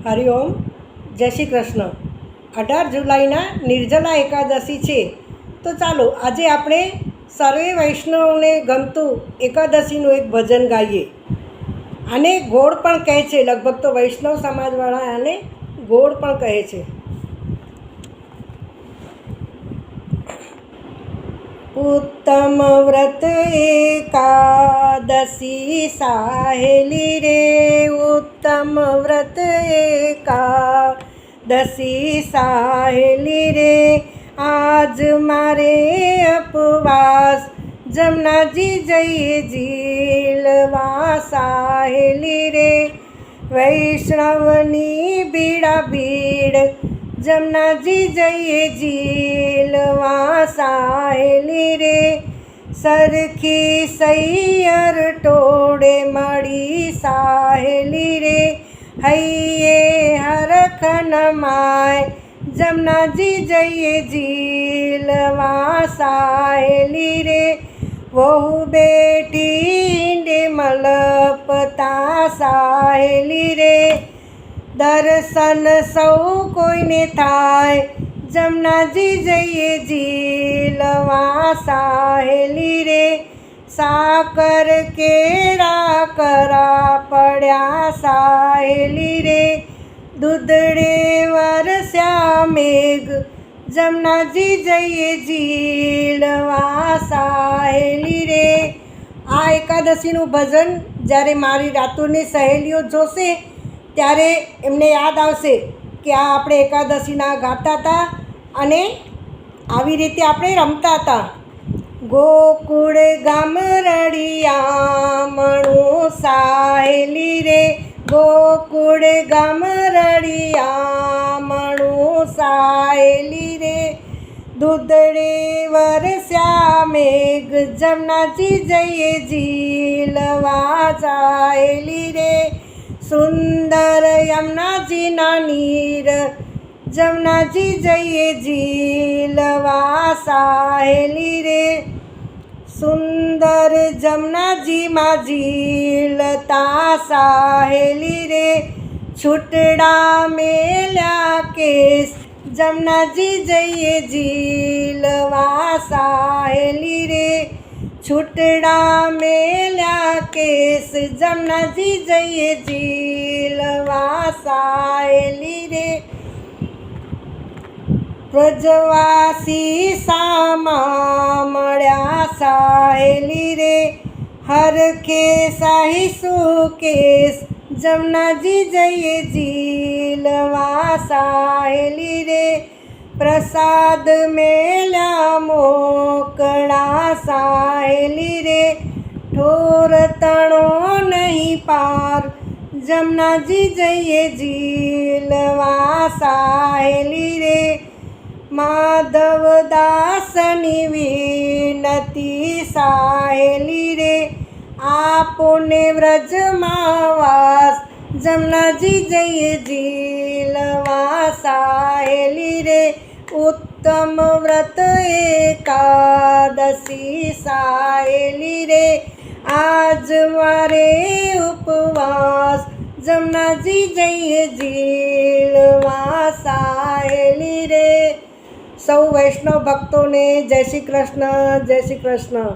હરિઓમ, જય શ્રી કૃષ્ણ. 18 જુલાઈના નિર્જલા એકાદશી છે. તો ચાલો આજે આપણે સર્વે વૈષ્ણવને ગમતું એકાદશીનું એક ભજન ગાઈએ. આને ગોળ પણ કહે છે, લગભગ તો વૈષ્ણવ સમાજવાળા આને ગોળ પણ કહે છે. ઉત્તમ વ્રત એકાદશી સાહેલી રે, ઉત્તમ વ્રત એકાદશી સાહેલી રે. આજ મારે ઉપવાસ જમનાજી જઈએ જીલવા સાહેલી રે. વૈષ્ણવની ભીડા ભીડ જમનાજી જઈએ જીલવા સાહેલી રે. સરખી સૈયર ટોળે મળી સાહેલી રે. હૈયે હરખ નમાય જમનાજી જઈએ જીલવા સાહેલી રે. વહુ બેઠી ઈંડે મલપતા સાહેલી રે. દર્શન સૌ કોઈને થાય જમનાજી જઈએ જીલવા સાહેલી રે. સાકર કેરા કરા પડ્યા સાહેલી રે. દૂધડે વરસ્યા મેઘ જમનાજી જઈએ જીલવા સાહેલી રે. આ એકાદશીનું ભજન જ્યારે મારી રાતુની સહેલીઓ જોશે ત્યારે એમને યાદ આવશે કે આ આપણે એકાદશીના ગાતા હતા અને આવી રીતે આપણે રમતા હતા. ગોકુળ ગામ રળિયામણું સાહેલી રે. ગોકુળ ગામ રળિયામણું સાહેલી રે. દૂધડે વરસ્યા મેઘ જમનાજી જઈએ જીલવા સાહેલી રે. સુંદર યમુનાજીના નીર જમનાજી જઈએ જીલવા સાહેલી રે. સુંદર જમનાજીમાં ઝીલતા સાહેલી રે. છૂટડા મેલ્યા કેસ જમનાજી જઈએ જીલવા સાહેલી રે. છૂટડા મેલ્યા કેસ જમનાજી જઈએ જીલવા સાહેલી રે. વ્રજવાસી સામા મળ્યા સાહેલી રે. હરખે શાહી સુકેશ જમનાજી જઈએ જીલવા સાહેલી રે. પ્રસાદ મેલ્યા મોકળા સાહેલી રે. ઠોર તણો નહીં પાર જમનાજી જઈએ જીલવા સાહેલી રે. માધવદાસની વિનતી સાહેલી રે. આપોને વ્રજમાં વાસ જમનાજી જઈએ જીલવા સાહેલી રે. ઉત્તમ વ્રત એકાદશી સાહેલી રે. આજ મારે ઉપવાસ જમનાજી જઈએ જીલવા સાહેલી રે. સૌ વૈષ્ણવ ભક્તોને જય શ્રી કૃષ્ણ, જય શ્રી કૃષ્ણ.